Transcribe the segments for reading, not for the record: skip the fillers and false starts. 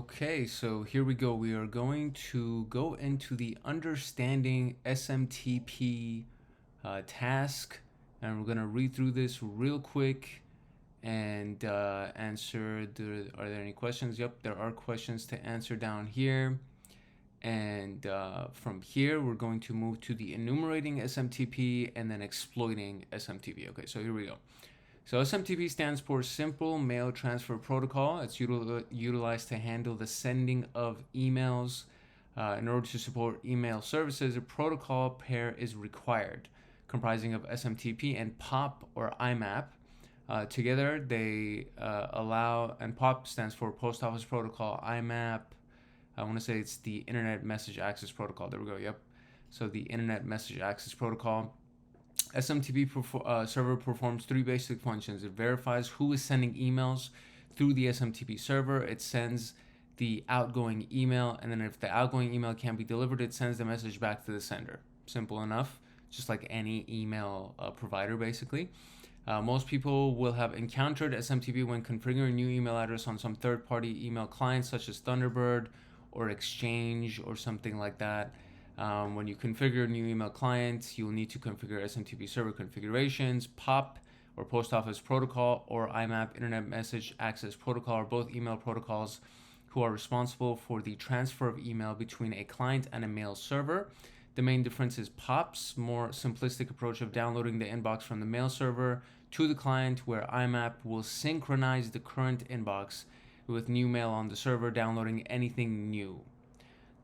Okay, so here we go. We are going to go into the understanding SMTP task, and we're going to read through this real quick and answer are there any questions? Yep, there are questions to answer down here. And from here, we're going to move to the enumerating SMTP and then exploiting SMTP. Okay, so here we go. So SMTP stands for Simple Mail Transfer Protocol. It's utilized to handle the sending of emails. In order to support email services, a protocol pair is required, comprising of SMTP and POP or IMAP. Together, they allow, and POP stands for Post Office Protocol. IMAP, I want to say it's the Internet Message Access Protocol. There we go, yep. So the Internet Message Access Protocol. SMTP server performs three basic functions. It verifies who is sending emails through the SMTP server. It sends the outgoing email, and then if the outgoing email can't be delivered, it sends the message back to the sender. Simple enough, just like any email provider, basically. Most people will have encountered SMTP when configuring a new email address on some third-party email clients, such as Thunderbird or Exchange or something like that. When you configure a new email client, you'll need to configure SMTP server configurations. POP or Post Office Protocol or IMAP, Internet Message Access Protocol, are both email protocols who are responsible for the transfer of email between a client and a mail server. The main difference is POP's more simplistic approach of downloading the inbox from the mail server to the client, where IMAP will synchronize the current inbox with new mail on the server, downloading anything new.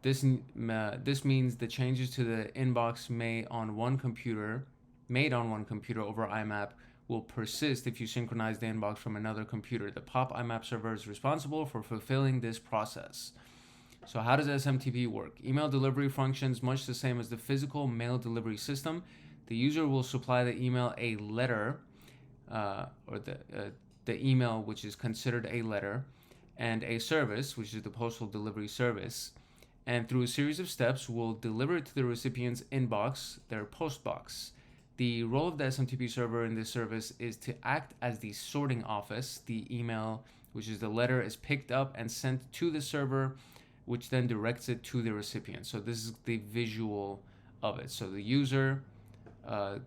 This means the changes to the inbox made on one computer over IMAP will persist if you synchronize the inbox from another computer. The POP IMAP server is responsible for fulfilling this process. So how does SMTP work? Email delivery functions much the same as the physical mail delivery system. The user will supply the email a letter, or the email which is considered a letter, and a service, which is the postal delivery service, and through a series of steps will deliver it to the recipient's inbox, their post box. The role of the SMTP server in this service is to act as the sorting office. The email, which is the letter, is picked up and sent to the server, which then directs it to the recipient. So this is the visual of it. So the user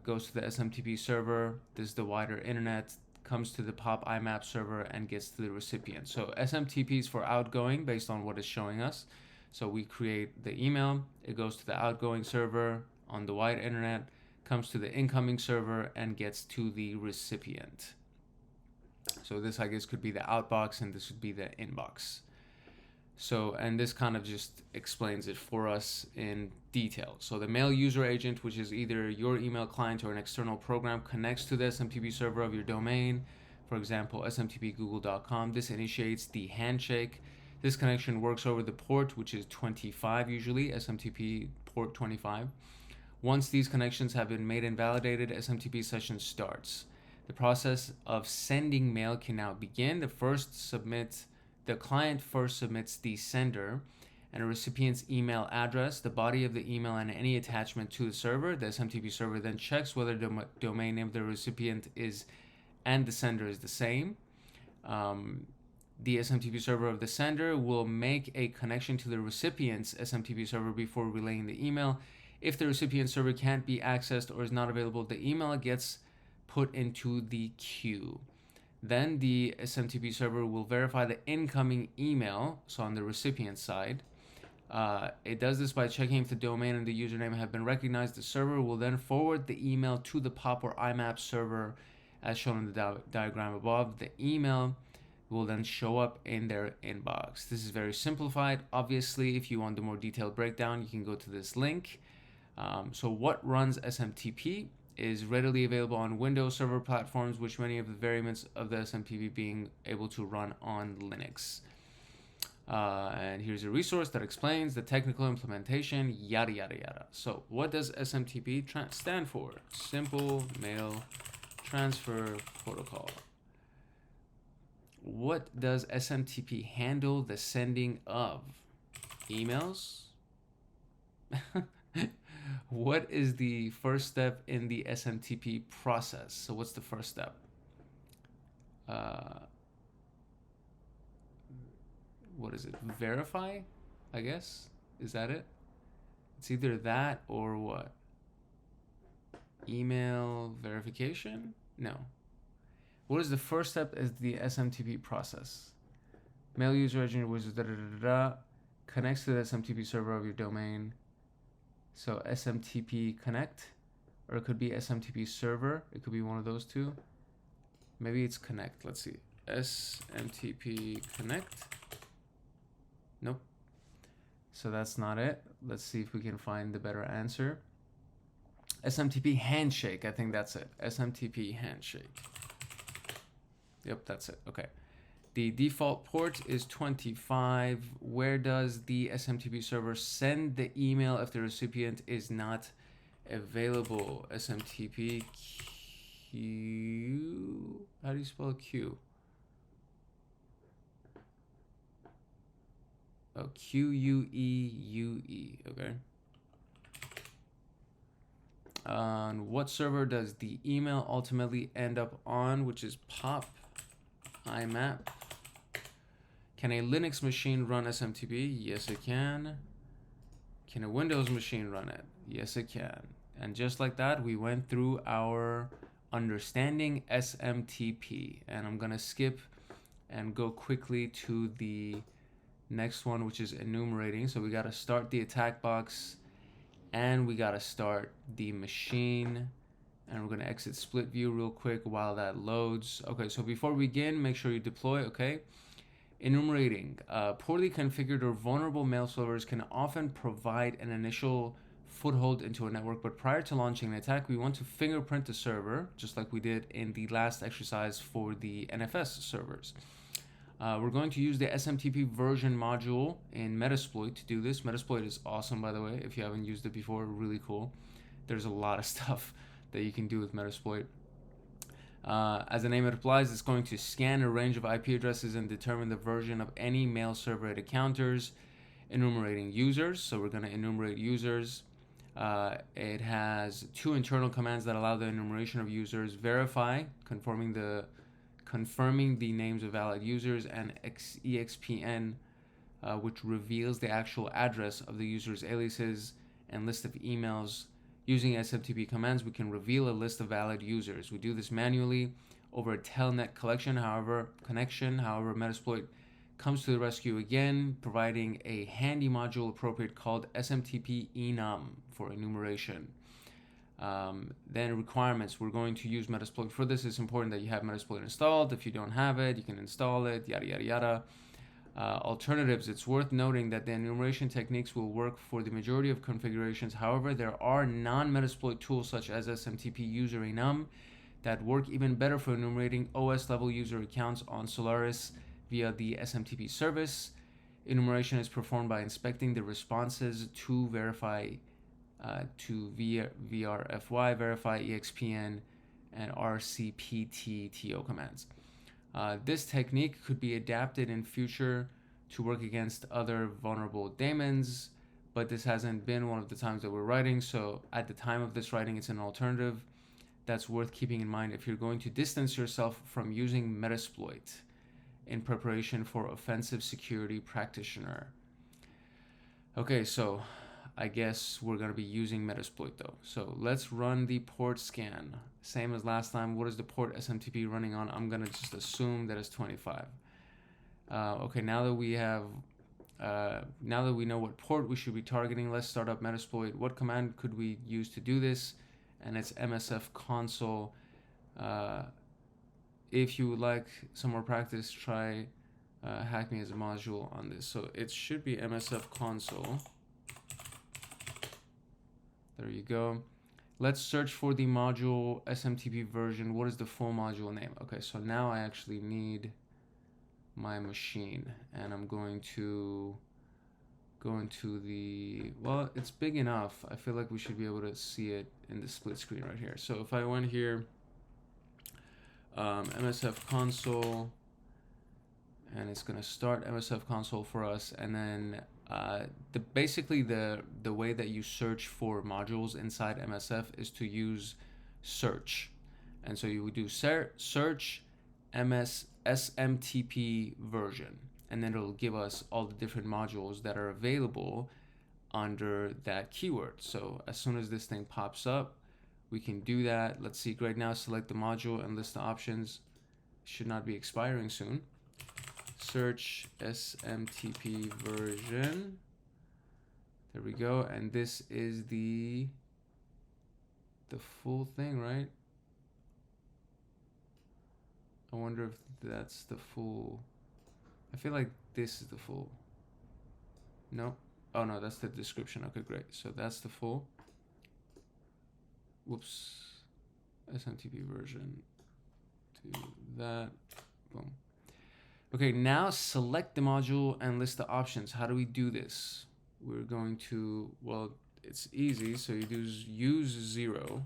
goes to the SMTP server. This is the wider internet, comes to the POP IMAP server and gets to the recipient. So SMTP is for outgoing based on what it's showing us. So we create the email, it goes to the outgoing server on the wide internet, comes to the incoming server and gets to the recipient. So this, I guess, could be the outbox and this would be the inbox. So, and this kind of just explains it for us in detail. So the mail user agent, which is either your email client or an external program, connects to the SMTP server of your domain, for example, smtpgoogle.com. This initiates the handshake. This connection works over the port, which is 25 usually, SMTP port 25. Once these connections have been made and validated, SMTP session starts. The process of sending mail can now begin. The client first submits the sender and a recipient's email address, the body of the email, and any attachment to the server. The SMTP server then checks whether the domain name of the recipient is and the sender is the same. The SMTP server of the sender will make a connection to the recipient's SMTP server before relaying the email. If the recipient server can't be accessed or is not available, the email gets put into the queue. Then the SMTP server will verify the incoming email, so on the recipient side. It does this by checking if the domain and the username have been recognized. The server will then forward the email to the POP or IMAP server as shown in the diagram above. The email will then show up in their inbox. This is very simplified. Obviously, if you want the more detailed breakdown, you can go to this link. So what runs SMTP is readily available on Windows server platforms, which many of the variants of the SMTP being able to run on Linux. And here's a resource that explains the technical implementation, yada, yada, yada. So what does SMTP stand for? Simple Mail Transfer Protocol. What does SMTP handle? The sending of emails. What is the first step in the SMTP process? So what's the first step? what is it? Verify, I guess. Is that it? It's either that or what? Email verification? No. What is the first step is the SMTP process? Mail user agent wizard connects to the SMTP server of your domain. So SMTP connect, or it could be SMTP server. It could be one of those two. Maybe it's connect. Let's see. SMTP connect. Nope. So that's not it. Let's see if we can find the better answer. SMTP handshake. I think that's it. SMTP handshake. Yep, that's it. Okay. The default port is 25. Where does the SMTP server send the email if the recipient is not available? SMTP Q. How do you spell Q? Oh, QUEUE. Okay. On what server does the email ultimately end up on, which is pop IMAP? Can a Linux machine run SMTP? Yes, it can. Can a Windows machine run it? Yes, it can. And just like that, we went through our understanding SMTP. And I'm going to skip and go quickly to the next one, which is enumerating. So we got to start the attack box, and we got to start the machine. And we're going to exit split view real quick while that loads. Okay, so before we begin, make sure you deploy, okay? Enumerating. Poorly configured or vulnerable mail servers can often provide an initial foothold into a network, but prior to launching an attack, we want to fingerprint the server, just like we did in the last exercise for the NFS servers. We're going to use the SMTP version module in Metasploit to do this. Metasploit is awesome, by the way. If you haven't used it before, really cool. There's a lot of stuff that you can do with Metasploit. As the name implies, it's going to scan a range of IP addresses and determine the version of any mail server it encounters. Enumerating users, so we're going to enumerate users. It has two internal commands that allow the enumeration of users: verify, confirming the names of valid users, and expn, which reveals the actual address of the user's aliases and list of emails. Using SMTP commands, we can reveal a list of valid users. We do this manually over a telnet connection. However, Metasploit comes to the rescue again, providing a handy module appropriate called SMTP enum for enumeration. Then requirements. We're going to use Metasploit for this. It's important that you have Metasploit installed. If you don't have it, you can install it, yada, yada, yada. Alternatives. It's worth noting that the enumeration techniques will work for the majority of configurations. However, there are non-Metasploit tools such as SMTP user enum that work even better for enumerating OS level user accounts on Solaris via the SMTP service. Enumeration is performed by inspecting the responses to verify VRFY, verify EXPN, and RCPT-TO commands. This technique could be adapted in future to work against other vulnerable daemons, but this hasn't been one of the times that we're writing, so at the time of this writing, it's an alternative that's worth keeping in mind if you're going to distance yourself from using Metasploit in preparation for offensive security practitioner. Okay, so I guess we're going to be using Metasploit though. So let's run the port scan. Same as last time. What is the port SMTP running on? I'm going to just assume that it's 25. Okay, now that we know what port we should be targeting, let's start up Metasploit. What command could we use to do this? And it's msf console. If you would like some more practice, try HackMe as a module on this. So it should be msf console. There you go. Let's search for the module SMTP version. What is the full module name? Okay, so now I actually need my machine, and I'm going to go into the, well, it's big enough. I feel like we should be able to see it in the split screen right here. So if I went here, MSF console, and it's going to start MSF console for us, and then basically the way that you search for modules inside MSF is to use search. And so you would do search SMTP version, and then it'll give us all the different modules that are available under that keyword. So as soon as this thing pops up, we can do that. Let's see, right now, select the module and list the options. Should not be expiring soon. Search SMTP version. There we go. And this is the full thing, right? I wonder if that's the full. I feel like this is the full. No. Oh no, that's the description. Okay, great. So that's the full. Whoops. SMTP version. Do that. Boom. Okay, now select the module and list the options. How do we do this? We're going to, well, it's easy. So you do use 0.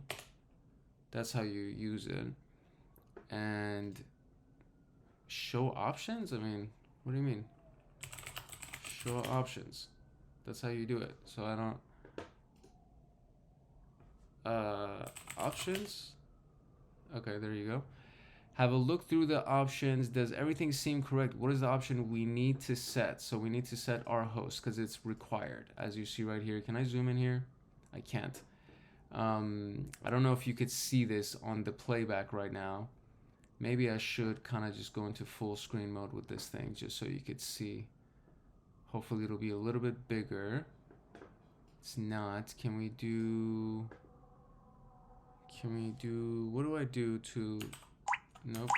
That's how you use it. And show options? I mean, what do you mean? Show options. That's how you do it. So I don't, options. Okay, there you go. Have a look through the options. Does everything seem correct? What is the option we need to set? So we need to set our host because it's required, as you see right here. Can I zoom in here? I can't. I don't know if you could see this on the playback right now. Maybe I should kind of just go into full screen mode with this thing just so you could see. Hopefully it'll be a little bit bigger. It's not. Can we do, what do I do to, nope.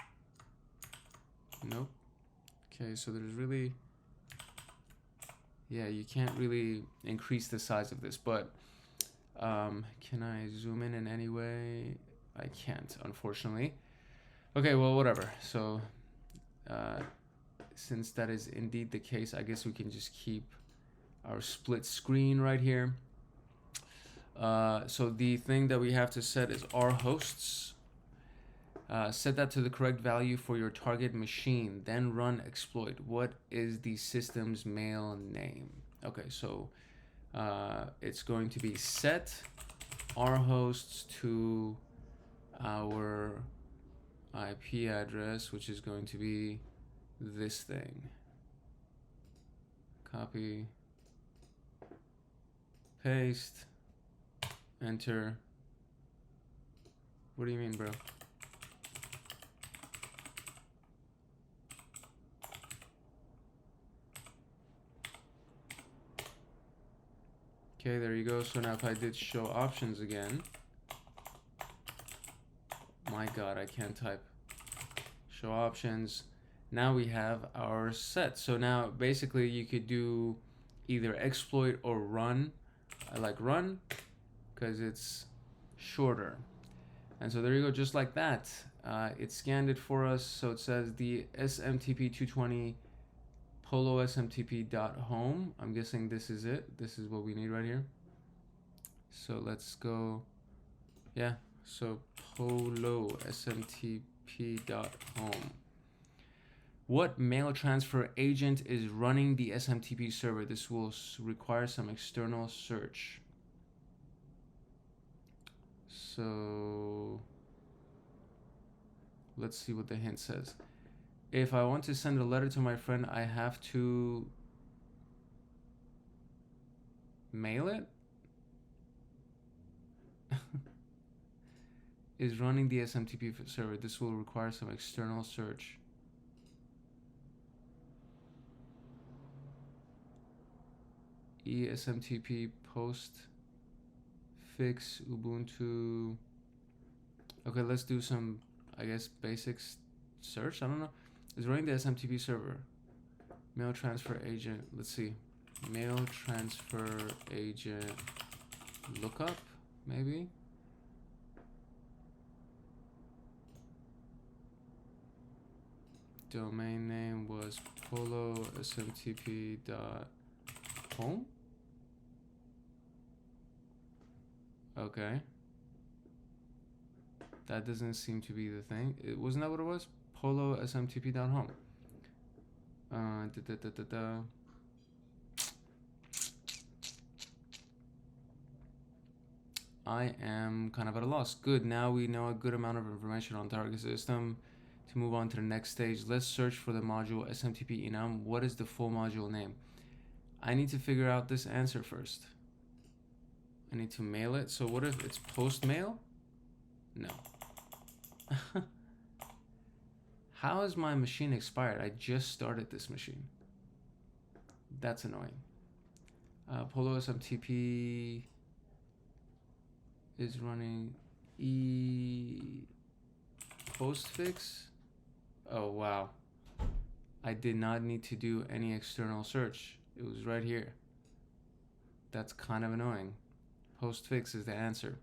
Nope. Okay, so there's really, yeah, you can't really increase the size of this, but can I zoom in any way? I can't, unfortunately. Okay, well, whatever. So since that is indeed the case, I guess we can just keep our split screen right here. So the thing that we have to set is our hosts. Set that to the correct value for your target machine, then run exploit. What is the system's mail name? Okay, so it's going to be set our hosts to our IP address, which is going to be this thing. Copy, paste, enter. What do you mean, bro? Okay, there you go. So now if I did show options again, my God, I can't type. Show options. Now we have our set. So now basically you could do either exploit or run. I like run because it's shorter. And so there you go, just like that. It scanned it for us. So it says the SMTP 220 polo smtp.home. I'm guessing this is it. This is what we need right here. So let's go. Yeah. So polo smtp.home. What mail transfer agent is running the SMTP server? This will require some external search. So let's see what the hint says. If I want to send a letter to my friend, I have to mail it? Is running the SMTP server. This will require some external search. SMTP post fix Ubuntu. Okay, let's do some, I guess, basics search. I don't know. Is running the SMTP server. Mail transfer agent. Let's see. Mail transfer agent lookup, maybe. Domain name was polo smtp.home. Okay. That doesn't seem to be the thing. Wasn't that what it was? Polo smtp.home. I am kind of at a loss. Good. Now we know a good amount of information on target system to To move on to the next stage, let's search for the module SMTP enum. What is the full module name? I need to figure out this answer first. I need to mail it. So what if it's post mail? No. How is my machine expired? I just started this machine. That's annoying. Polo SMTP is running postfix. Oh wow. I did not need to do any external search. It was right here. That's kind of annoying. Postfix is the answer.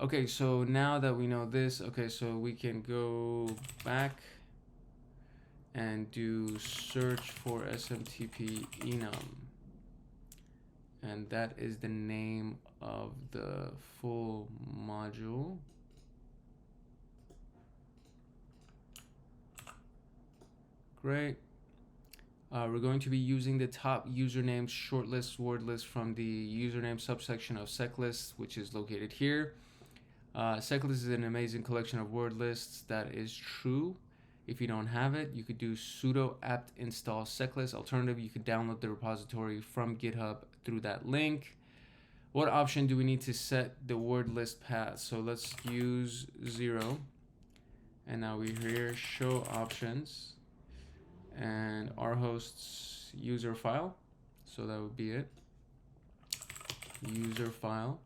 Okay, so now that we know this, okay, so we can go back and do search for SMTP enum. And that is the name of the full module. Great. We're going to be using the top username shortlist word list from the username subsection of seclist, which is located here. Seclist is an amazing collection of word lists. That is true. If you don't have it, you could do sudo apt install seclist. Alternative, you could download the repository from GitHub through that link. What option do we need to set the word list path? So let's use 0. And now we here show options and our host's user file. So that would be it. User file.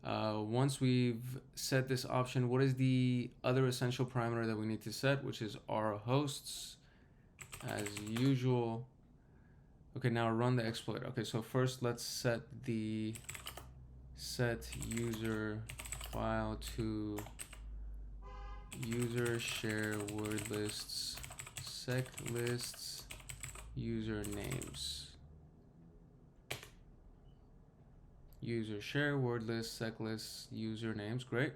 Once we've set this option, what is the other essential parameter that we need to set, which is our hosts as usual. Okay, now run the exploit. Okay, so first let's set the set user file to user share word lists sec lists user names. User share word list sec lists user names. Great.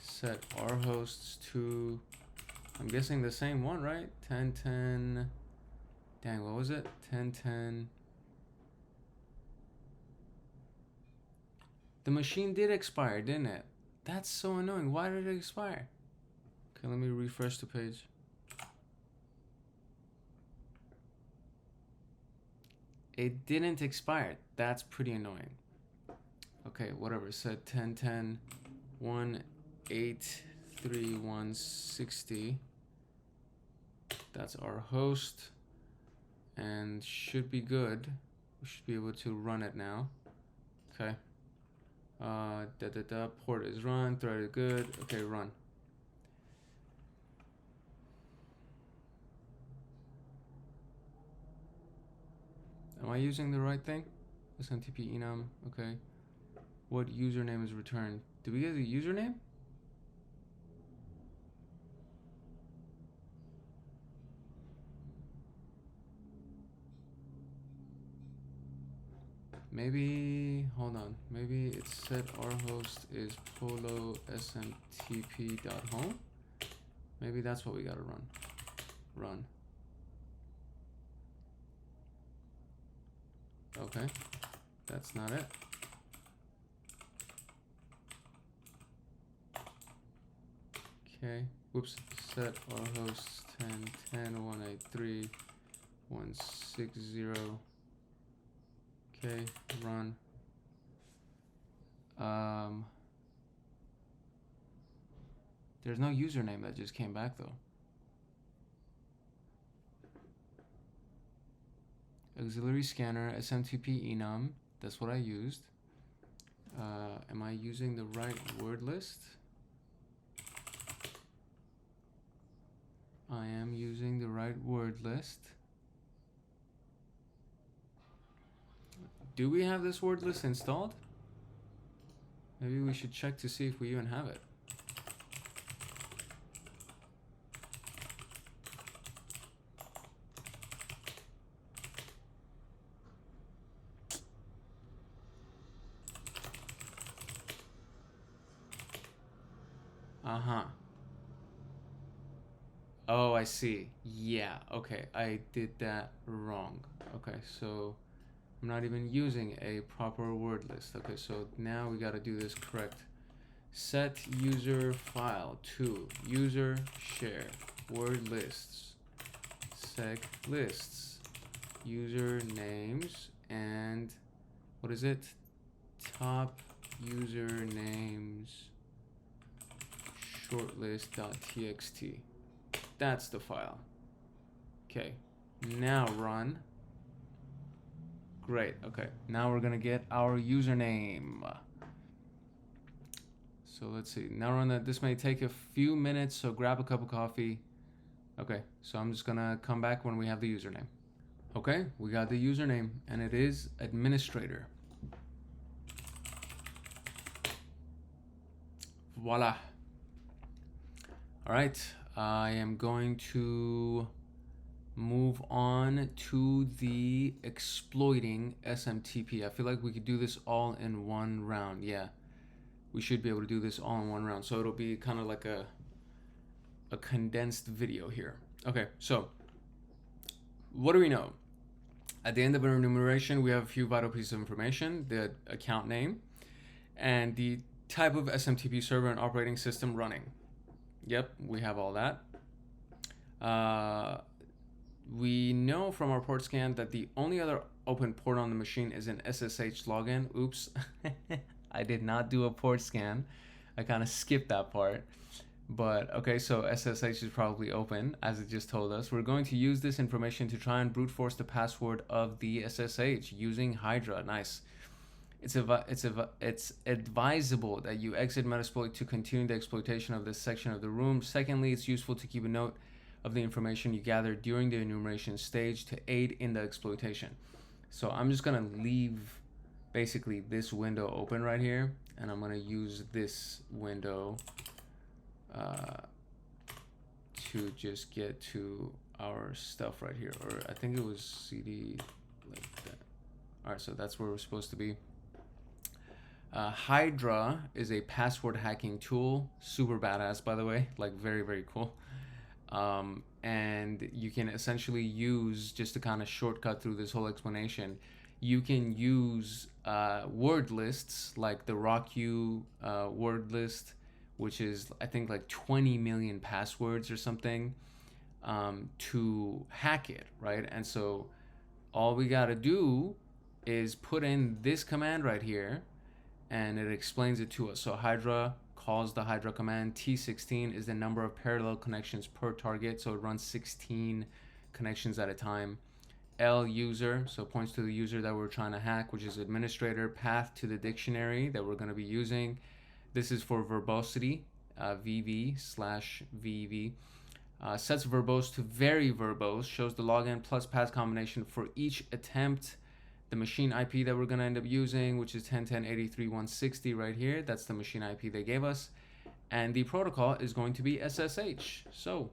Set our hosts to, I'm guessing the same one, right? 1010. Dang, what was it? 1010. The machine did expire, didn't it? That's so annoying. Why did it expire? Okay, let me refresh the page. It didn't expire. That's pretty annoying. Okay, whatever. Set 1010 183.160. That's our host. And should be good. We should be able to run it now. Okay. Port is run. Thread is good. Okay, run. Am I using the right thing? SMTP enum. Okay. What username is returned? Do we get a username? Maybe, hold on. Maybe it's set our host is polo smtp.home. Maybe that's what we gotta run. Run. Okay, that's not it. Okay, whoops, set our host 10.10.183.160. Okay, run. There's no username that just came back though. Auxiliary scanner, SMTP enum, that's what I used. Am I using the right word list? I am using the right word list. Do we have this word list installed? Maybe we should check to see if we even have it. Uh-huh. Oh, I see. Yeah, okay. I did that wrong. Okay, so I'm not even using a proper word list. Okay, so now we got to do this correct. Set user file to user share word lists, sec lists, usernames, and what is it? Top usernames shortlist.txt. That's the file. Okay, now run. Great, okay. Now we're gonna get our username. So let's see, now run that. This may take a few minutes, so grab a cup of coffee. Okay, so I'm just gonna come back when we have the username. Okay, we got the username, and it is administrator. Voila. All right, I am going to move on to the exploiting SMTP. I feel like we could do this all in one round. Yeah, we should be able to do this all in one round. So it'll be kind of like a condensed video here. Okay, so what do we know? At the end of our enumeration, we have a few vital pieces of information: the account name and the type of SMTP server and operating system running. Yep, we have all that. We know from our port scan that the only other open port on the machine is an SSH login. Oops, I did not do a port scan. I kind of skipped that part. But okay, so SSH is probably open, as it just told us. We're going to use this information to try and brute force the password of the SSH using Hydra. Nice. It's advisable that you exit Metasploit to continue the exploitation of this section of the room. Secondly, it's useful to keep a note of the information you gather during the enumeration stage to aid in the exploitation. So I'm just gonna leave basically this window open right here, and I'm gonna use this window to just get to our stuff right here. Or I think it was CD like that. All right, so that's where we're supposed to be. Hydra is a password hacking tool, super badass, by the way, like very, very cool. And you can essentially use, just to kind of shortcut through this whole explanation, you can use word lists like the RockU word list, which is I think like 20 million passwords or something, to hack it, right? And so all we got to do is put in this command right here, and it explains it to us. So Hydra calls the Hydra command. T16 is the number of parallel connections per target, so it runs 16 connections at a time. L user, so points to the user that we're trying to hack, which is administrator. Path to the dictionary that we're going to be using. This is for verbosity, VV/VV. Sets verbose to very verbose, shows the login plus path combination for each attempt. The machine IP that we're going to end up using, which is 10.10.83.160 right here. That's the machine IP they gave us. And the protocol is going to be SSH. So,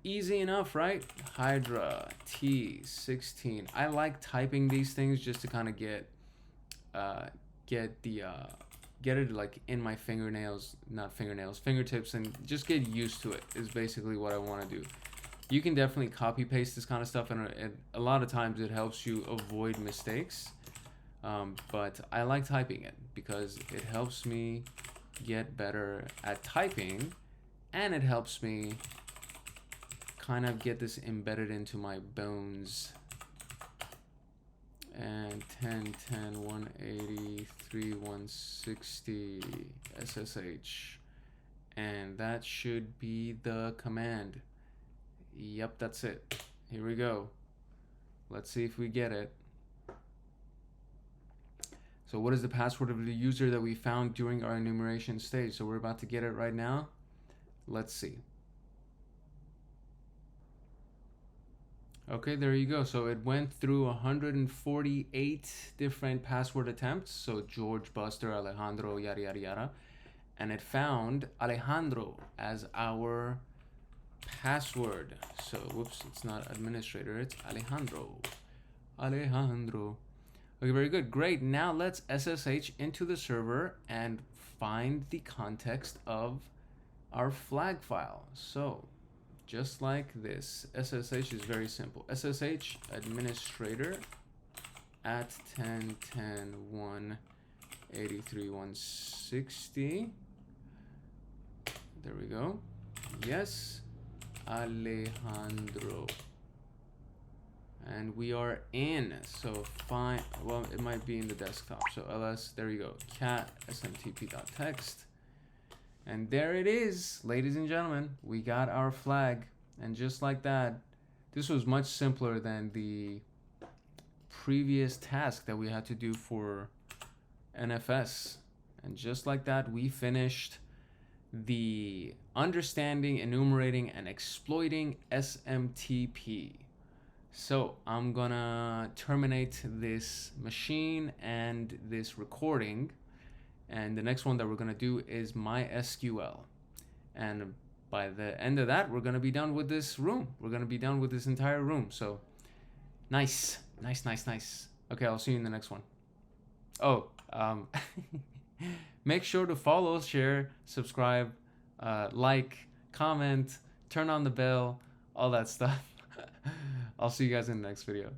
easy enough, right? Hydra T16. I like typing these things just to kind of get it like in my fingertips, and just get used to it is basically what I want to do. You can definitely copy paste this kind of stuff, and a lot of times it helps you avoid mistakes. But I like typing it because it helps me get better at typing, and it helps me kind of get this embedded into my bones. And 10.10.183.160 SSH, and that should be the command. Yep, that's it. Here we go. Let's see if we get it. So what is the password of the user that we found during our enumeration stage? So we're about to get it right now. Let's see. Okay, there you go. So it went through 148 different password attempts. So George, Buster, Alejandro, yada, yada, yada. And it found Alejandro as our password. So, whoops, it's not administrator, it's Alejandro. Alejandro. Okay, very good. Great. Now let's SSH into the server and find the context of our flag file. So, just like this, SSH is very simple. SSH administrator at 10.10.183.160. There we go. Yes. Alejandro. And we are in. So fine. Well, it might be in the desktop. So ls, there you go. Cat smtp.text. And there it is, ladies and gentlemen. We got our flag. And just like that, this was much simpler than the previous task that we had to do for NFS. And just like that, we finished the understanding, enumerating, and exploiting SMTP. So I'm gonna terminate this machine and this recording. And the next one that we're gonna do is MySQL. And by the end of that, we're gonna be done with this room. We're gonna be done with this entire room. So nice. Okay, I'll see you in the next one. Oh, make sure to follow, share, subscribe, like, comment, turn on the bell, all that stuff. I'll see you guys in the next video.